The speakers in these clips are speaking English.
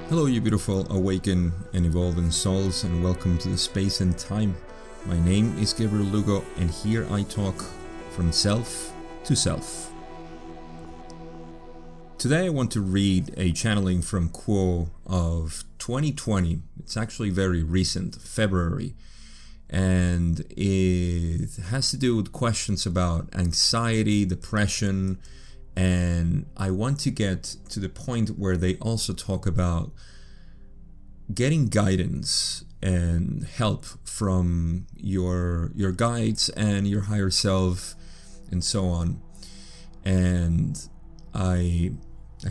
Hello, you beautiful, awaken and evolving souls, and welcome to the space and time. My name is Gabriel Lugo, and here I talk from self to self. Today I want to read a channeling from Quo of 2020. It's actually very recent, February, and it has to do with questions about anxiety, depression, and I want to get to the point where they also talk about getting guidance and help from your guides and your higher self and so on. And I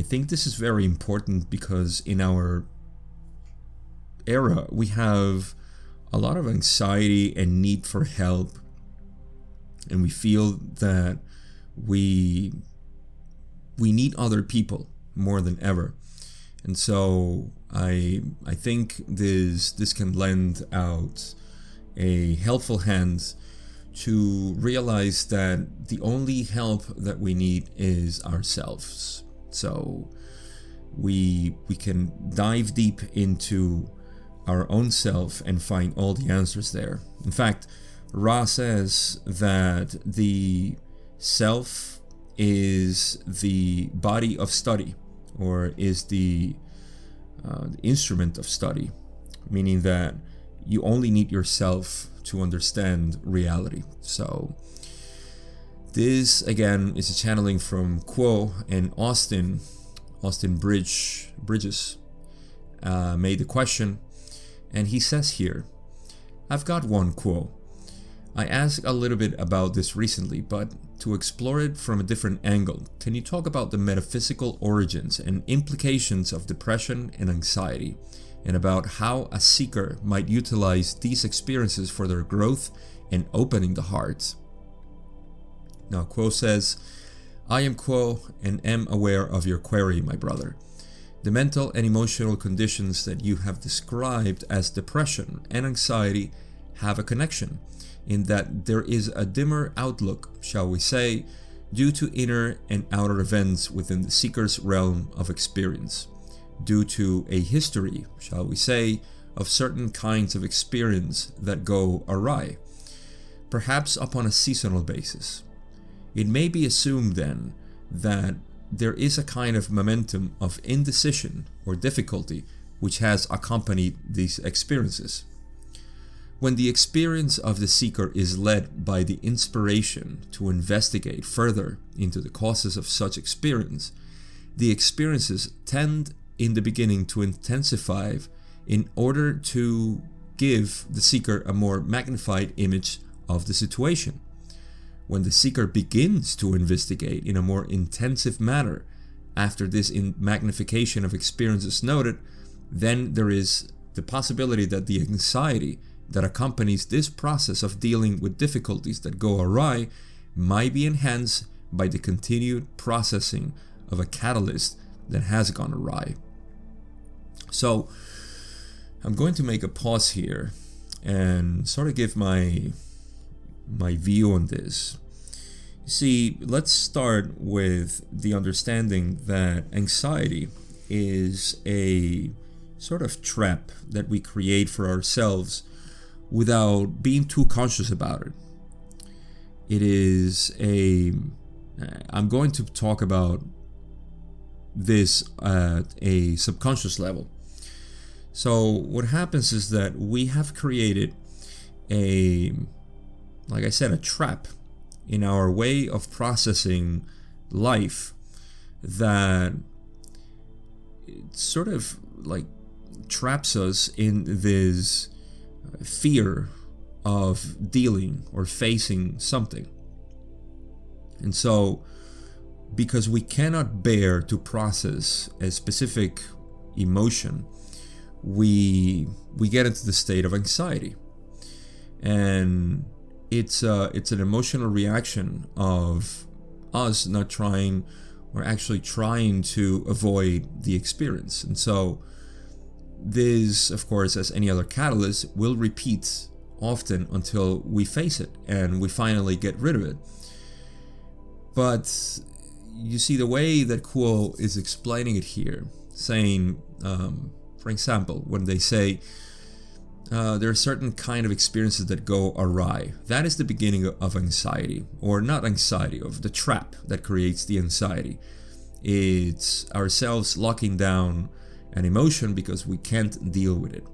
think this is very important because in our era we have a lot of anxiety and need for help, and we feel that we need other people more than ever. And so I think this can lend out a helpful hand to realize that the only help that we need is ourselves. So we can dive deep into our own self and find all the answers there. In fact, Ra says that the self is the body of study, or is the instrument of study, meaning that you only need yourself to understand reality. So this again is a channeling from Quo, and Austin Bridges made the question, and he says here, I've got one, Quo. I asked a little bit about this recently, but to explore it from a different angle, can you talk about the metaphysical origins and implications of depression and anxiety, and about how a seeker might utilize these experiences for their growth and opening the heart? Now, Quo says, I am Quo and am aware of your query, my brother. The mental and emotional conditions that you have described as depression and anxiety have a connection, in that there is a dimmer outlook, shall we say, due to inner and outer events within the seeker's realm of experience, due to a history, shall we say, of certain kinds of experience that go awry, perhaps upon a seasonal basis. It may be assumed then that there is a kind of momentum of indecision or difficulty which has accompanied these experiences. When the experience of the seeker is led by the inspiration to investigate further into the causes of such experience, the experiences tend in the beginning to intensify in order to give the seeker a more magnified image of the situation. When the seeker begins to investigate in a more intensive manner after this magnification of experience is noted, then there is the possibility that the anxiety that accompanies this process of dealing with difficulties that go awry might be enhanced by the continued processing of a catalyst that has gone awry. So I'm going to make a pause here and sort of give my view on this. You see, let's start with the understanding that anxiety is a sort of trap that we create for ourselves without being too conscious about it. It is I'm going to talk about this at a subconscious level. So what happens is that we have created like I said, a trap in our way of processing life that sort of like traps us in this fear of dealing or facing something. And so because we cannot bear to process a specific emotion, we get into the state of anxiety. And it's an emotional reaction of us not trying, or actually trying to avoid the experience. And so this, of course, as any other catalyst, will repeat often until we face it and we finally get rid of it. But you see, the way that Quo is explaining it here, saying For example, when they say there are certain kind of experiences that go awry, that is the beginning of anxiety, or not anxiety, of the trap that creates the anxiety. It's ourselves locking down an emotion because we can't deal with it.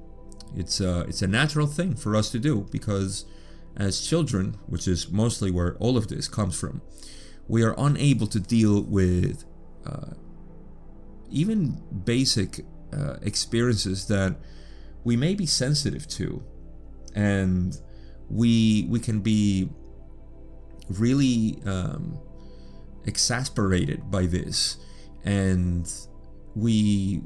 It's a natural thing for us to do, because as children, which is mostly where all of this comes from, we are unable to deal with even basic experiences that we may be sensitive to, and we can be really exasperated by this, and we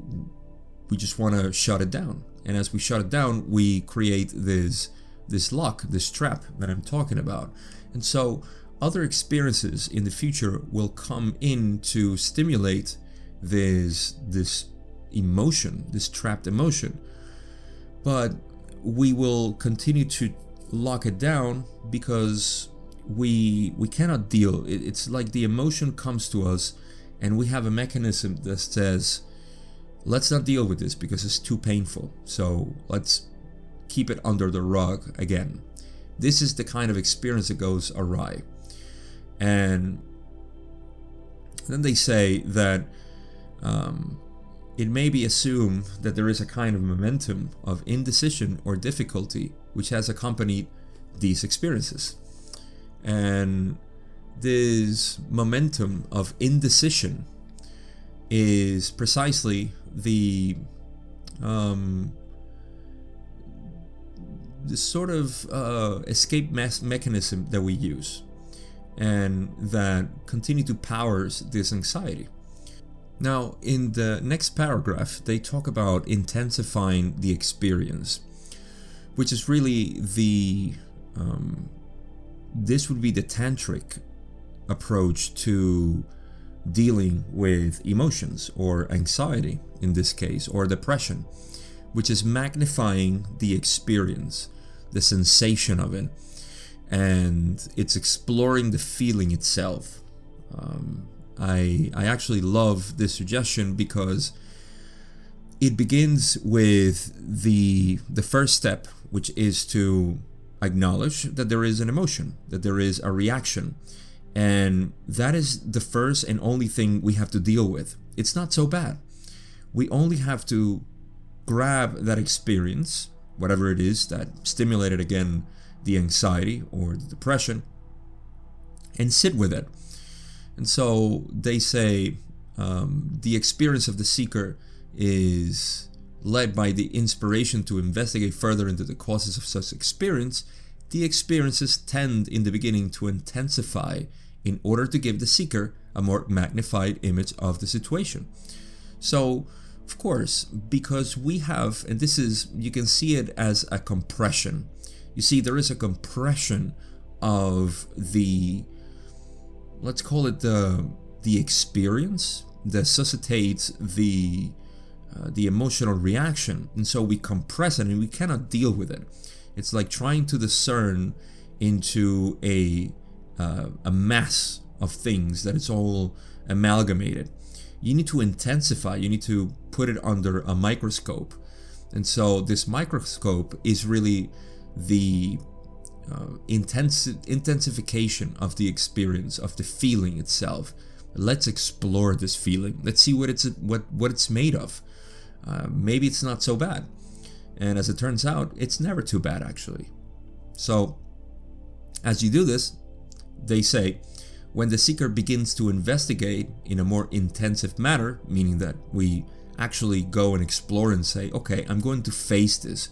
just want to shut it down. And as we shut it down, we create this lock, this trap that I'm talking about. And so other experiences in the future will come in to stimulate this emotion, this trapped emotion. But we will continue to lock it down because we cannot deal. It's like the emotion comes to us and we have a mechanism that says, let's not deal with this because it's too painful, so let's keep it under the rug again. This is the kind of experience that goes awry. And then they say that it may be assumed that there is a kind of momentum of indecision or difficulty which has accompanied these experiences. And this momentum of indecision is precisely the sort of escape mechanism that we use, and that continue to powers this anxiety. Now, in the next paragraph, they talk about intensifying the experience, which is really this would be the tantric approach to dealing with emotions, or anxiety in this case, or depression, which is magnifying the experience, the sensation of it, and it's exploring the feeling itself. I actually love this suggestion because it begins with the first step, which is to acknowledge that there is an emotion, that there is a reaction, and that is the first and only thing we have to deal with. It's not so bad. We only have to grab that experience, whatever it is that stimulated again the anxiety or the depression, and sit with it. And so they say the experience of the seeker is led by the inspiration to investigate further into the causes of such experience. The experiences tend in the beginning to intensify in order to give the seeker a more magnified image of the situation. So, of course, because we have, and this is, you can see it as a compression. You see, there is a compression of the, let's call it the experience that necessitates the emotional reaction, and so we compress it and we cannot deal with it. It's like trying to discern into a mass of things that it's all amalgamated. You need to intensify, you need to put it under a microscope. And so this microscope is really the intensification of the experience, of the feeling itself. Let's explore this feeling. Let's see what it's made of. Maybe it's not so bad. And as it turns out, it's never too bad, actually. So, as you do this, they say, when the seeker begins to investigate in a more intensive manner, meaning that we actually go and explore and say, okay, I'm going to face this.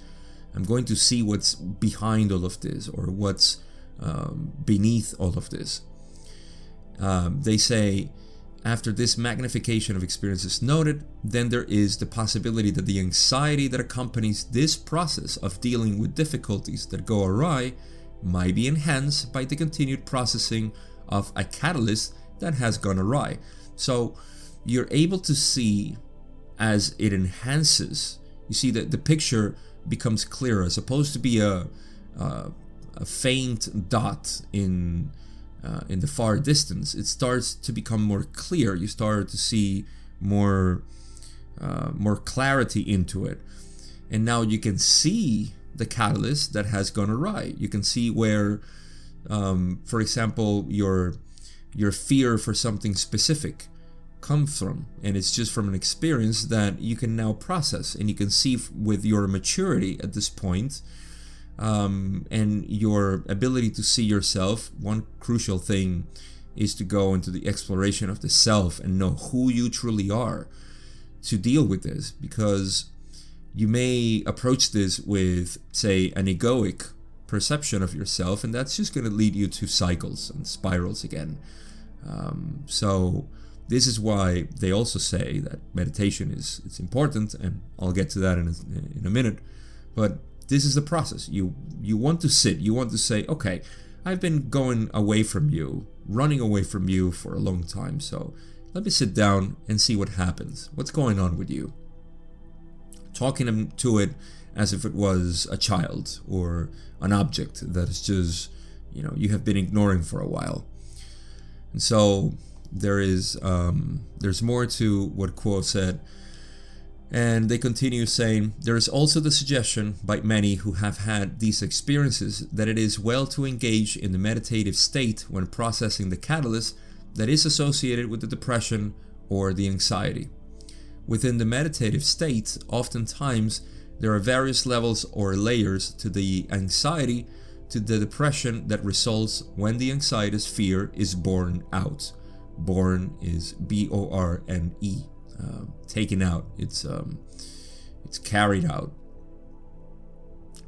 I'm going to see what's behind all of this, or what's beneath all of this. They say, after this magnification of experience is noted, then there is the possibility that the anxiety that accompanies this process of dealing with difficulties that go awry might be enhanced by the continued processing of a catalyst that has gone awry. So you're able to see as it enhances, you see that the picture becomes clearer, as opposed to be a faint dot in the far distance. It starts to become more clear. You start to see more more clarity into it. And now you can see the catalyst that has gone awry. You can see where, for example, your fear for something specific comes from, and it's just from an experience that you can now process, and you can see with your maturity at this point, and your ability to see yourself. One crucial thing is to go into the exploration of the self and know who you truly are to deal with this, because you may approach this with, say, an egoic perception of yourself, and that's just going to lead you to cycles and spirals again. So this is why they also say that meditation it's important, and I'll get to that in a minute. But this is the process. You want to sit. You want to say, okay, I've been going away from you, running away from you for a long time. So let me sit down and see what happens. What's going on with you? Talking to it as if it was a child or an object that is just, you have been ignoring for a while. And so there's more to what Kuo said. And they continue saying, there is also the suggestion by many who have had these experiences that it is well to engage in the meditative state when processing the catalyst that is associated with the depression or the anxiety. Within the meditative state, oftentimes there are various levels or layers to the anxiety, to the depression that results when the anxiety's fear is borne out. Born is B-O-R-N-E, taken out. It's carried out.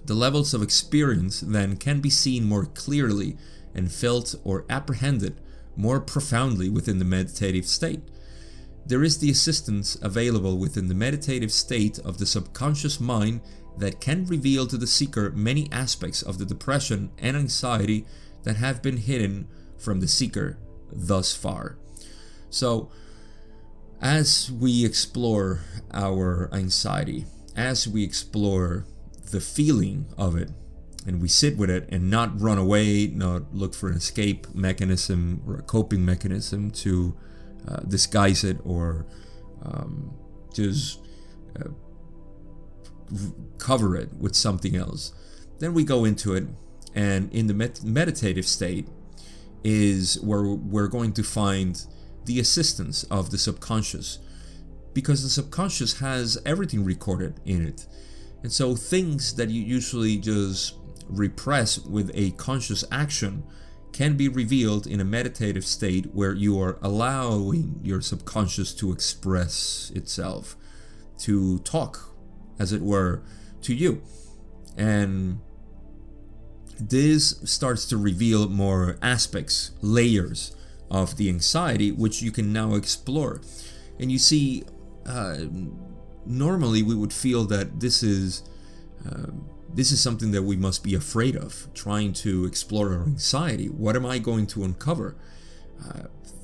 The levels of experience then can be seen more clearly and felt or apprehended more profoundly within the meditative state. There is the assistance available within the meditative state of the subconscious mind that can reveal to the seeker many aspects of the depression and anxiety that have been hidden from the seeker thus far. So, as we explore our anxiety, as we explore the feeling of it, and we sit with it and not run away, not look for an escape mechanism or a coping mechanism to disguise it, or just cover it with something else. Then we go into it, and in the meditative state is where we're going to find the assistance of the subconscious, because the subconscious has everything recorded in it. And so things that you usually just repress with a conscious action can be revealed in a meditative state where you are allowing your subconscious to express itself, to talk, as it were, to you. And this starts to reveal more aspects, layers of the anxiety, which you can now explore. And you see, normally we would feel that this is something that we must be afraid of, trying to explore our anxiety. What am I going to uncover?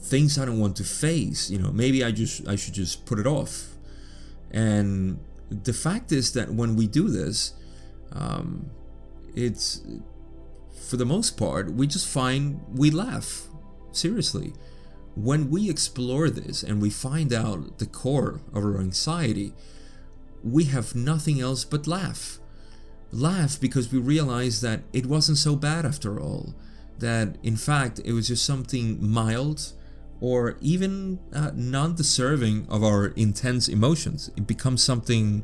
Things I don't want to face. Maybe I should just put it off. And the fact is that when we do this, it's, for the most part, we just find we laugh. Seriously, when we explore this and we find out the core of our anxiety, we have nothing else but laugh. Laugh because we realize that it wasn't so bad after all, that in fact it was just something mild or even non-deserving of our intense emotions. It becomes something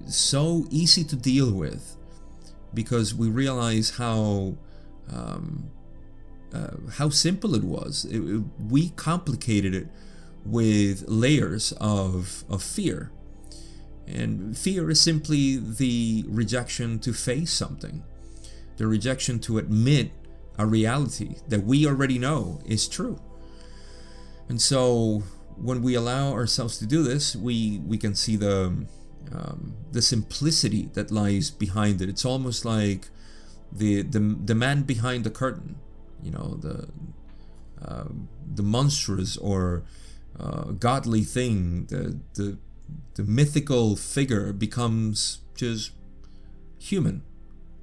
so easy to deal with because we realize how simple it was. We complicated it with layers of fear. And fear is simply the rejection to face something, the rejection to admit a reality that we already know is true. And so when we allow ourselves to do this, we can see the simplicity that lies behind it. It's almost like the man behind the curtain, the monstrous or godly thing, the mythical figure becomes just human,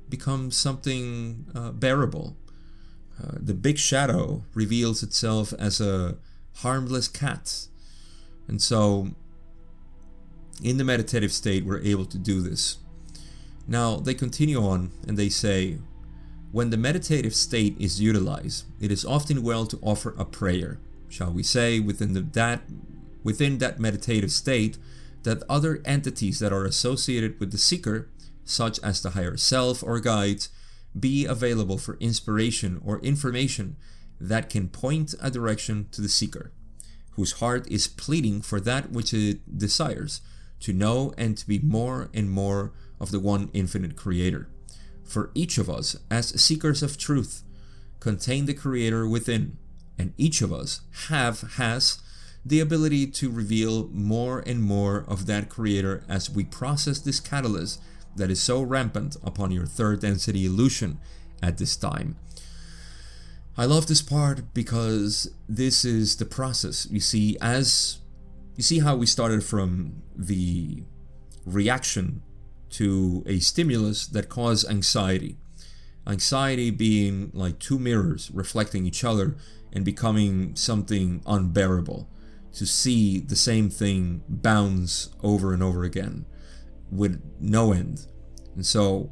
becomes something bearable. The big shadow reveals itself as a harmless cat, And so in the meditative state, we're able to do this. Now, they continue on and they say, when the meditative state is utilized, it is often well to offer a prayer, shall we say, within that meditative state, that other entities that are associated with the seeker, such as the higher self or guides, be available for inspiration or information that can point a direction to the seeker, whose heart is pleading for that which it desires, to know and to be more and more of the one infinite Creator. For each of us, as seekers of truth, contain the Creator within, and each of us has the ability to reveal more and more of that Creator as we process this catalyst that is so rampant upon your third density illusion at this time. I love this part because this is the process. You see how we started from the reaction to a stimulus that caused anxiety. Anxiety being like two mirrors reflecting each other and becoming something unbearable. To see the same thing bounce over and over again with no end. And so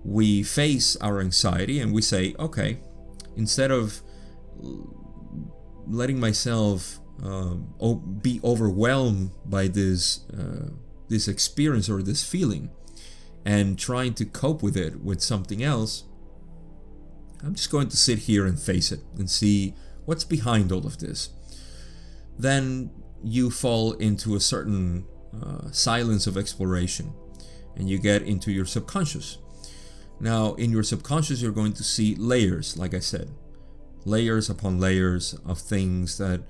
we face our anxiety and we say, okay, instead of letting myself be overwhelmed by this experience or this feeling and trying to cope with it with something else, I'm just going to sit here and face it and see what's behind all of this. Then you fall into a certain silence of exploration and you get into your subconscious. Now, in your subconscious, you're going to see layers, like I said, layers upon layers of things that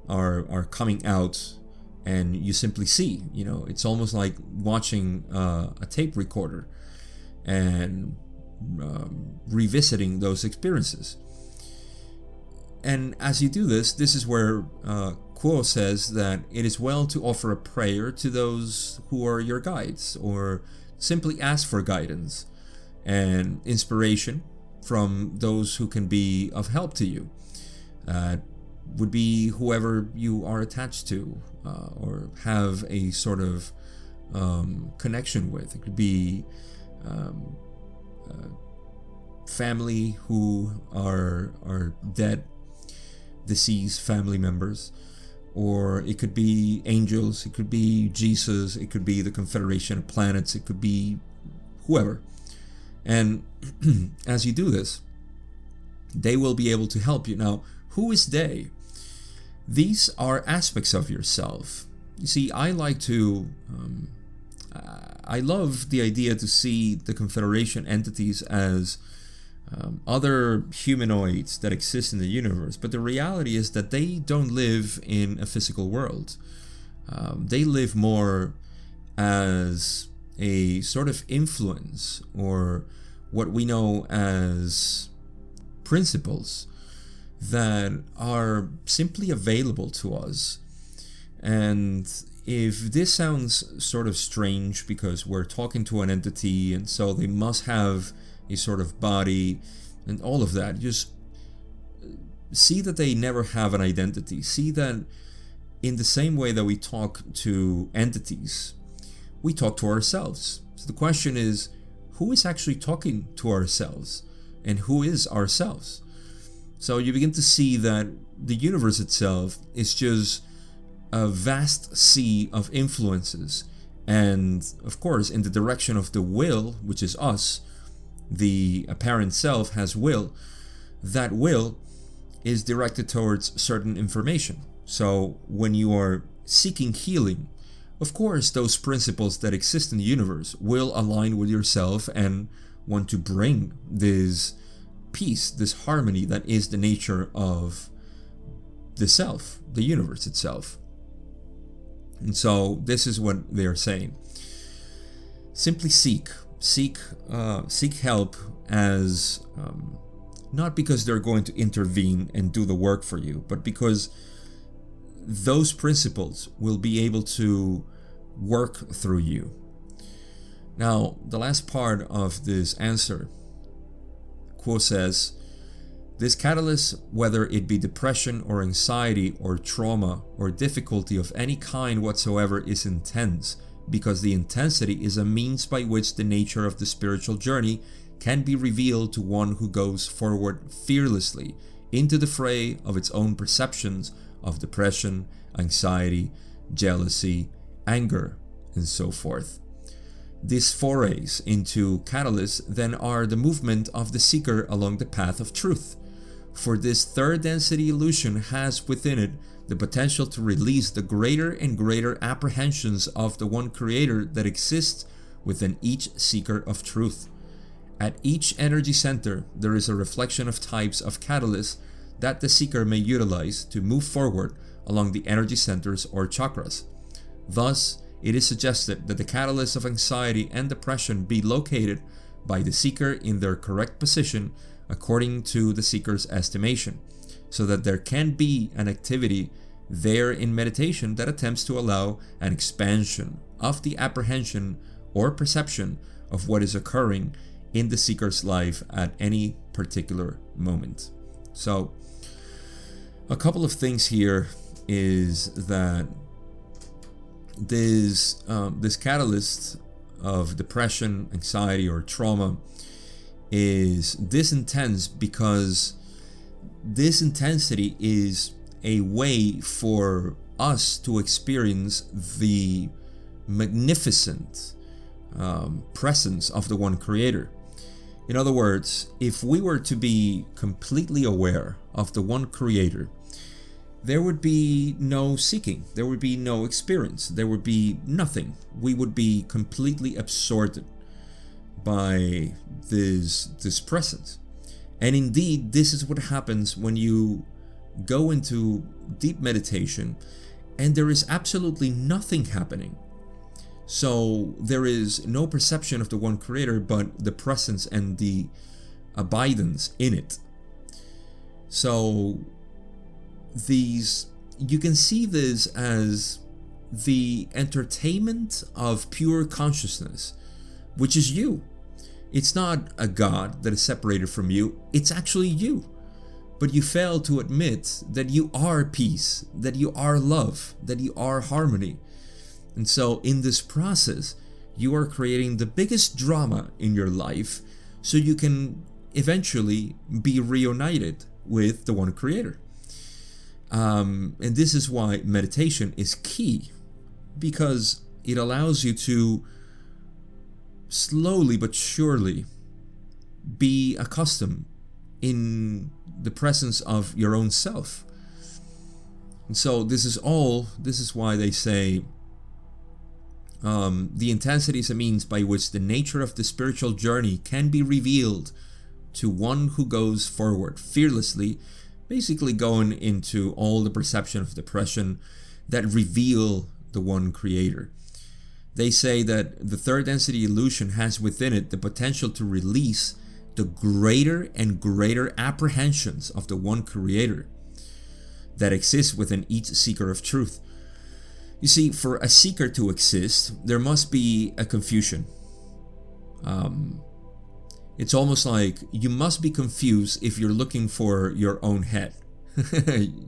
are coming out, and you simply see. It's almost like watching a tape recorder and revisiting those experiences. And as you do this is where Quo says that it is well to offer a prayer to those who are your guides, or simply ask for guidance and inspiration from those who can be of help to you. Would be whoever you are attached to or have a sort of connection with. It could be family who are dead, deceased family members, or it could be angels, it could be Jesus, it could be the Confederation of Planets, it could be whoever. And as you do this, they will be able to help you. Now, who is they? These are aspects of yourself. You see, I love the idea to see the Confederation entities as other humanoids that exist in the universe, but the reality is that they don't live in a physical world. They live more as a sort of influence, or what we know as principles that are simply available to us. And if this sounds sort of strange because we're talking to an entity and so they must have a sort of body and all of that, just see that they never have an identity. See that in the same way that we talk to entities, we talk to ourselves. So the question is, who is actually talking to ourselves, and who is ourselves? So you begin to see that the universe itself is just a vast sea of influences, and of course in the direction of the will, which is us, the apparent self has will. That will is directed towards certain information. So when you are seeking healing, of course those principles that exist in the universe will align with yourself and want to bring this peace, this harmony that is the nature of the self, the universe itself. And so this is what they're saying. Simply seek help, as not because they're going to intervene and do the work for you, but because those principles will be able to work through you. Now, the last part of this answer, Quo says, This catalyst, whether it be depression or anxiety or trauma or difficulty of any kind whatsoever, is intense, because the intensity is a means by which the nature of the spiritual journey can be revealed to one who goes forward fearlessly into the fray of its own perceptions of depression, anxiety, jealousy, anger, and so forth. These forays into catalysts then are the movement of the seeker along the path of truth. For this third density illusion has within it the potential to release the greater and greater apprehensions of the one creator that exists within each seeker of truth. At each energy center, there is a reflection of types of catalysts that the seeker may utilize to move forward along the energy centers or chakras. Thus, it is suggested that the catalysts of anxiety and depression be located by the seeker in their correct position according to the seeker's estimation, so that there can be an activity there in meditation that attempts to allow an expansion of the apprehension or perception of what is occurring in the seeker's life at any particular moment. So, a couple of things here is that this catalyst of depression, anxiety, or trauma is this intense because this intensity is a way for us to experience the magnificent presence of the one creator. In other words, if we were to be completely aware of the one creator, there would be no seeking, there would be no experience, there would be nothing. We would be completely absorbed by this presence. And indeed, this is what happens when you go into deep meditation and there is absolutely nothing happening. So there is no perception of the one creator, but the presence and the abidance in it. So you can see this as the entertainment of pure consciousness, which is you. It's not a God that is separated from you, it's actually you. But you fail to admit that you are peace, that you are love, that you are harmony. And so in this process, you are creating the biggest drama in your life so you can eventually be reunited with the one creator. And this is why meditation is key, because it allows you to slowly but surely be accustomed in the presence of your own self. And so this is why they say the intensity is a means by which the nature of the spiritual journey can be revealed to one who goes forward fearlessly, basically going into all the perception of depression that reveal the one creator. They say that the third density illusion has within it the potential to release the greater and greater apprehensions of the one creator that exists within each seeker of truth. You see, for a seeker to exist, there must be a confusion. It's almost like you must be confused if you're looking for your own head.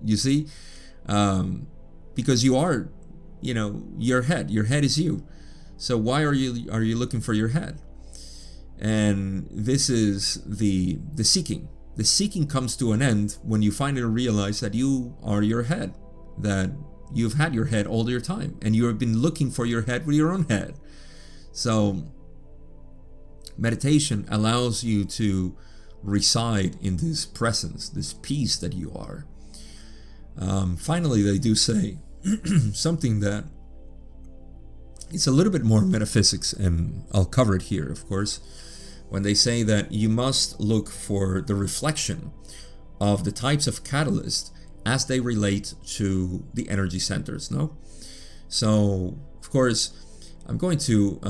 You see? Because you are, your head. Your head is you. So why are you looking for your head? And this is the seeking. The seeking comes to an end when you finally realize that you are your head, that you've had your head all your time, and you have been looking for your head with your own head. So meditation allows you to reside in this presence, this peace that you are. Finally, they do say something that it's a little bit more metaphysics, and I'll cover it here, of course, when they say that you must look for the reflection of the types of catalyst as they relate to the energy centers, no? So, of course, I'm going to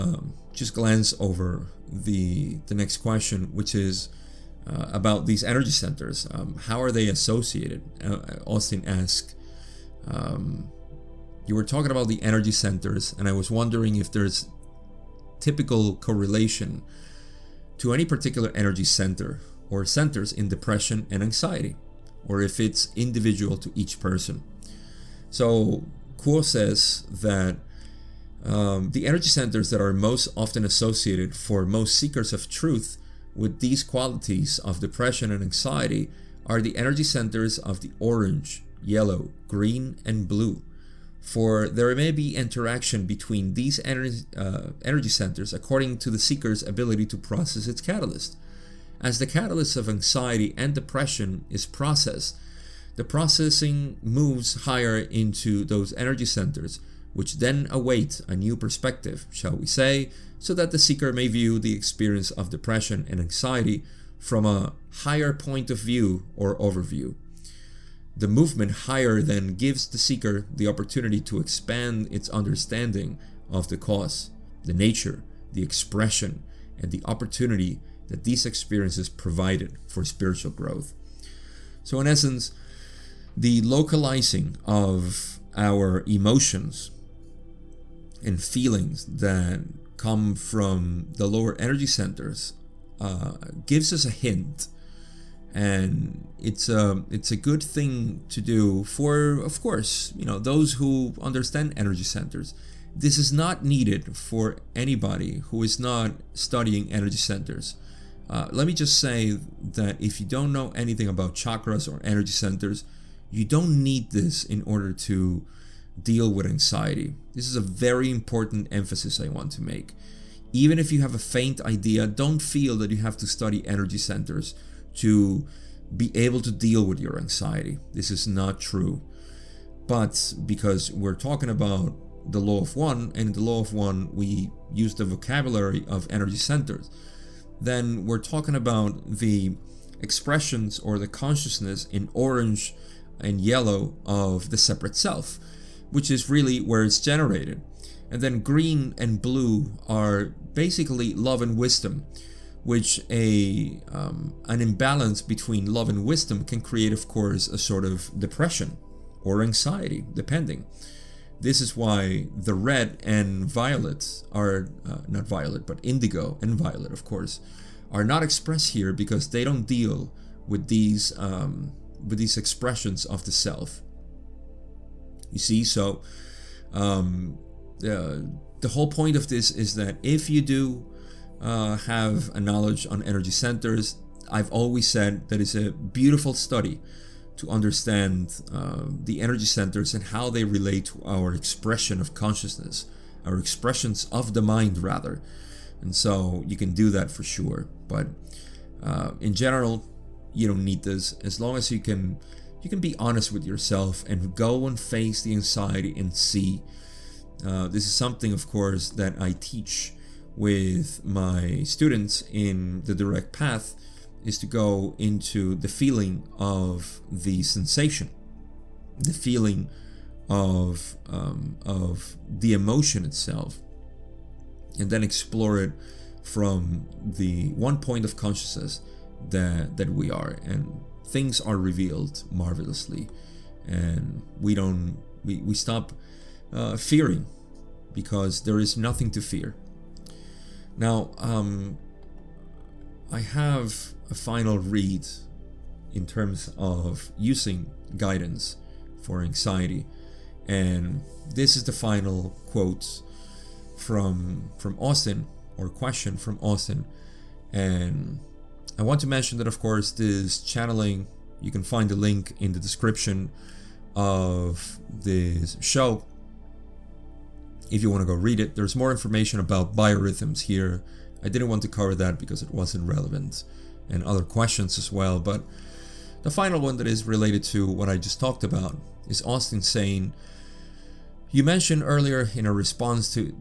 just glance over the next question, which is about these energy centers. How are they associated? Austin asked, you were talking about the energy centers, and I was wondering if there's typical correlation to any particular energy center or centers in depression and anxiety, or if it's individual to each person. So Kuo says that the energy centers that are most often associated for most seekers of truth with these qualities of depression and anxiety are the energy centers of the orange, yellow, green, and blue. For there may be interaction between these energy centers according to the seeker's ability to process its catalyst. As the catalyst of anxiety and depression is processed, the processing moves higher into those energy centers, which then await a new perspective, shall we say, so that the seeker may view the experience of depression and anxiety from a higher point of view or overview. The movement higher then gives the seeker the opportunity to expand its understanding of the cause, the nature, the expression, and the opportunity that these experiences provided for spiritual growth. So in essence, the localizing of our emotions and feelings that come from the lower energy centers gives us a hint, and it's a good thing to do for, of course, those who understand energy centers. This is not needed for anybody who is not studying energy centers. Let me just say that if you don't know anything about chakras or energy centers, you don't need this in order to deal with anxiety. This is a very important emphasis I want to make. Even if you have a faint idea, don't feel that you have to study energy centers to be able to deal with your anxiety. This is not true. But because we're talking about the law of one, and in the law of one we use the vocabulary of energy centers, then we're talking about the expressions or the consciousness in orange and yellow of the separate self, which is really where it's generated. And then green and blue are basically love and wisdom, which an imbalance between love and wisdom can create, of course, a sort of depression or anxiety, depending. This is why the red and violet are, not violet, but indigo and violet, of course, are not expressed here because they don't deal with these expressions of the self. You see, so the whole point of this is that if you do have a knowledge on energy centers, I've always said that it's a beautiful study to understand the energy centers and how they relate to our expression of consciousness, our expressions of the mind rather. And so you can do that for sure. But in general, you don't need this. As long as you can be honest with yourself and go and face the anxiety and see. This is something, of course, that I teach with my students in the direct path, is to go into the feeling of the sensation, the feeling of the emotion itself, and then explore it from the one point of consciousness that we are, and things are revealed marvelously, and we stop fearing, because there is nothing to fear. Now, I have a final read in terms of using guidance for anxiety, and this is the final quote from Austin, or question from Austin. And I want to mention that, of course, this channeling, you can find the link in the description of this show if you want to go read it. There's more information about biorhythms here. I didn't want to cover that because it wasn't relevant, and other questions as well. But the final one that is related to what I just talked about is Austin saying, you mentioned earlier in a response to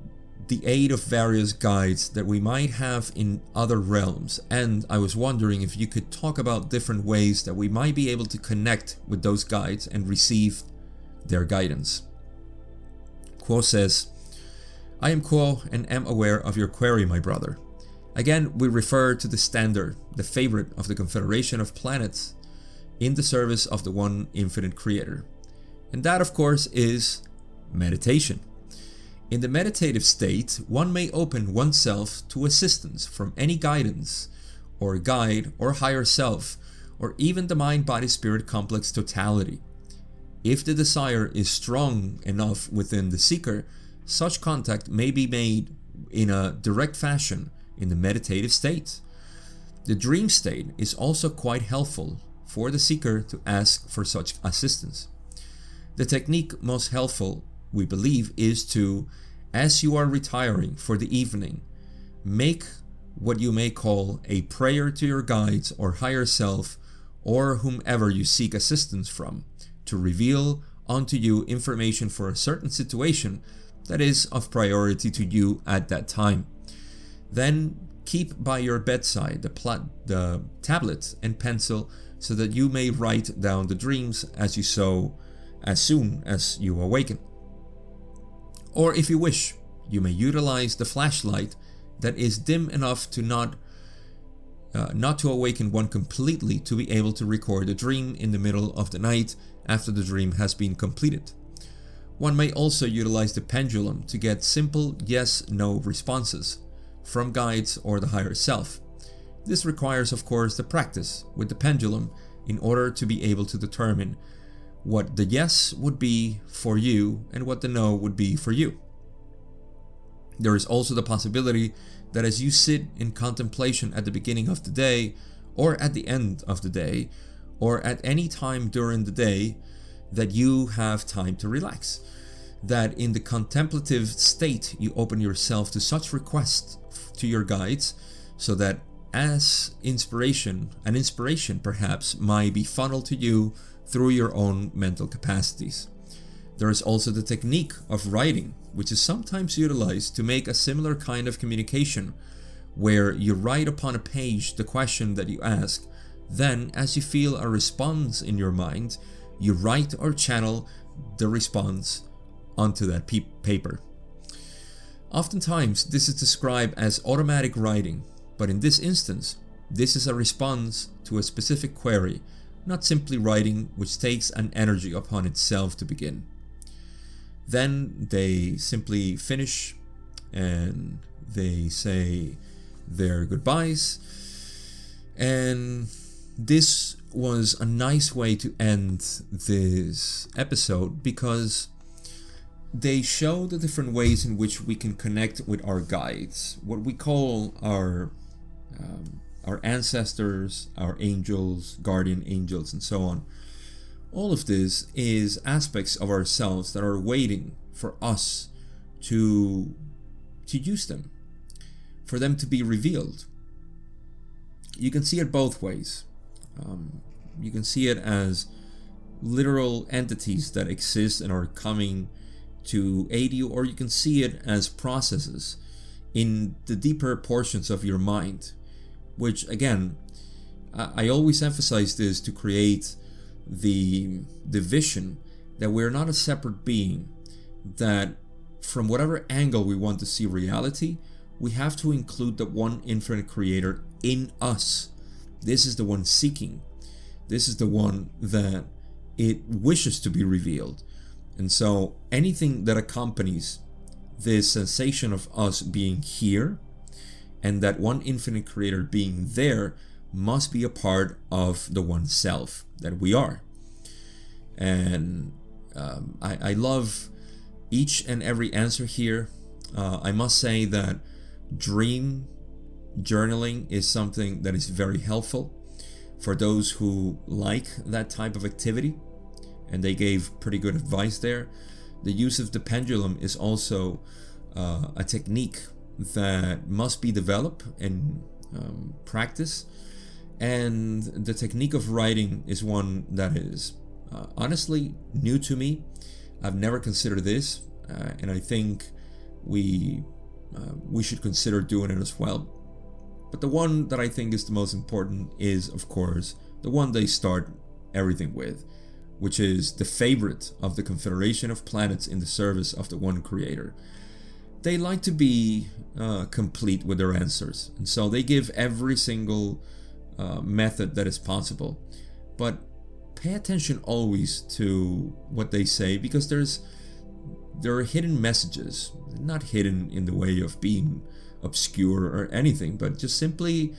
the aid of various guides that we might have in other realms, and I was wondering if you could talk about different ways that we might be able to connect with those guides and receive their guidance. Kuo says, I am Kuo and am aware of your query, my brother. Again, we refer to the standard, the favorite of the Confederation of Planets, in the service of the one infinite creator. And that, of course, is meditation. In the meditative state, one may open oneself to assistance from any guidance or guide or higher self, or even the mind-body-spirit complex totality. If the desire is strong enough within the seeker, such contact may be made in a direct fashion in the meditative state. The dream state is also quite helpful for the seeker to ask for such assistance. The technique most helpful, we believe, is to, as you are retiring for the evening, make what you may call a prayer to your guides or higher self or whomever you seek assistance from, to reveal unto you information for a certain situation that is of priority to you at that time. Then keep by your bedside the tablet and pencil so that you may write down the dreams as soon as you awaken. Or if you wish, you may utilize the flashlight that is dim enough to not to awaken one completely, to be able to record the dream in the middle of the night after the dream has been completed. One may also utilize the pendulum to get simple yes-no responses from guides or the higher self. This requires, of course, the practice with the pendulum in order to be able to determine what the yes would be for you and what the no would be for you. There is also the possibility that as you sit in contemplation at the beginning of the day, or at the end of the day, or at any time during the day, that you have time to relax. That in the contemplative state you open yourself to such requests to your guides, so that as an inspiration perhaps might be funneled to you through your own mental capacities. There is also the technique of writing, which is sometimes utilized to make a similar kind of communication, where you write upon a page the question that you ask. Then, as you feel a response in your mind, you write or channel the response onto that paper. Oftentimes, this is described as automatic writing, but in this instance, this is a response to a specific query, not simply writing, which takes an energy upon itself to begin. Then they simply finish and they say their goodbyes. And this was a nice way to end this episode, because they show the different ways in which we can connect with our guides, what we call our ancestors, our angels, guardian angels, and so on. All of this is aspects of ourselves that are waiting for us to use them, for them to be revealed. You can see it both ways. You can see it as literal entities that exist and are coming to aid you, or you can see it as processes in the deeper portions of your mind, which again, I always emphasize this to create the vision that we're not a separate being, that from whatever angle we want to see reality, we have to include the one infinite creator in us. This is the one seeking. This is the one that it wishes to be revealed. And so anything that accompanies this sensation of us being here and that one infinite creator being there must be a part of the one self that we are. And I love each and every answer here. I must say that dream journaling is something that is very helpful for those who like that type of activity, and they gave pretty good advice there. The use of the pendulum is also a technique that must be developed and practiced. And the technique of writing is one that is honestly new to me. I've never considered this, and I think we should consider doing it as well. But the one that I think is the most important is, of course, the one they start everything with, which is the favorite of the Confederation of Planets in the service of the One Creator. They like to be complete with their answers, and so they give every single method that is possible. But pay attention always to what they say, because there are hidden messages, not hidden in the way of being obscure or anything, but just simply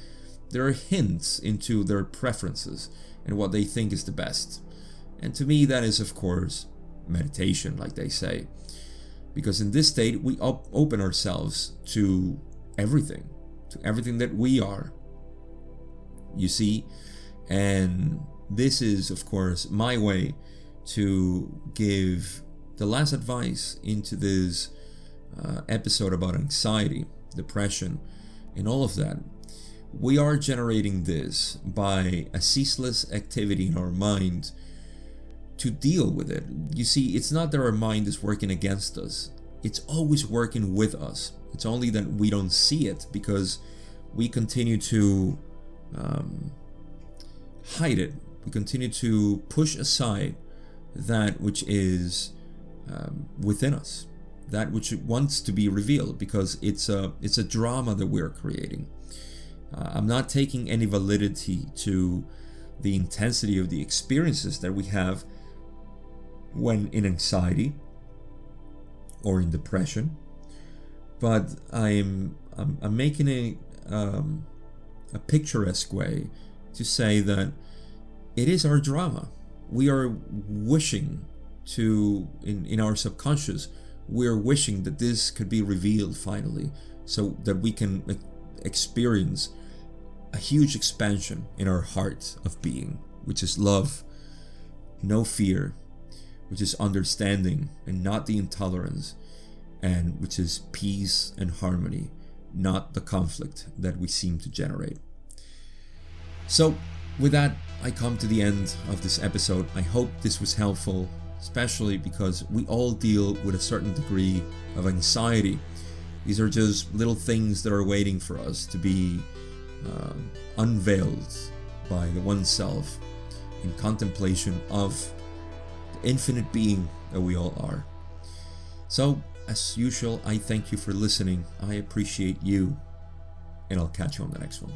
there are hints into their preferences and what they think is the best. And to me, that is, of course, meditation, like they say. Because in this state, we open ourselves to everything that we are. You see? And this is, of course, my way to give the last advice into this episode about anxiety, depression, and all of that. We are generating this by a ceaseless activity in our mind to deal with it. You see, it's not that our mind is working against us. It's always working with us. It's only that we don't see it because we continue to hide it. We continue to push aside that which is within us, that which wants to be revealed, because it's a drama that we're creating. I'm not taking any validity to the intensity of the experiences that we have when in anxiety or in depression, but I'm making a picturesque way to say that it is our drama. We are wishing to, in our subconscious, we're wishing that this could be revealed finally, so that we can experience a huge expansion in our heart of being, which is love, no fear, which is understanding and not the intolerance, and which is peace and harmony, not the conflict that we seem to generate. So with that, I come to the end of this episode. I hope this was helpful, especially because we all deal with a certain degree of anxiety. These are just little things that are waiting for us to be unveiled by the oneself in contemplation of the infinite being that we all are. So, as usual, I thank you for listening. I appreciate you, and I'll catch you on the next one.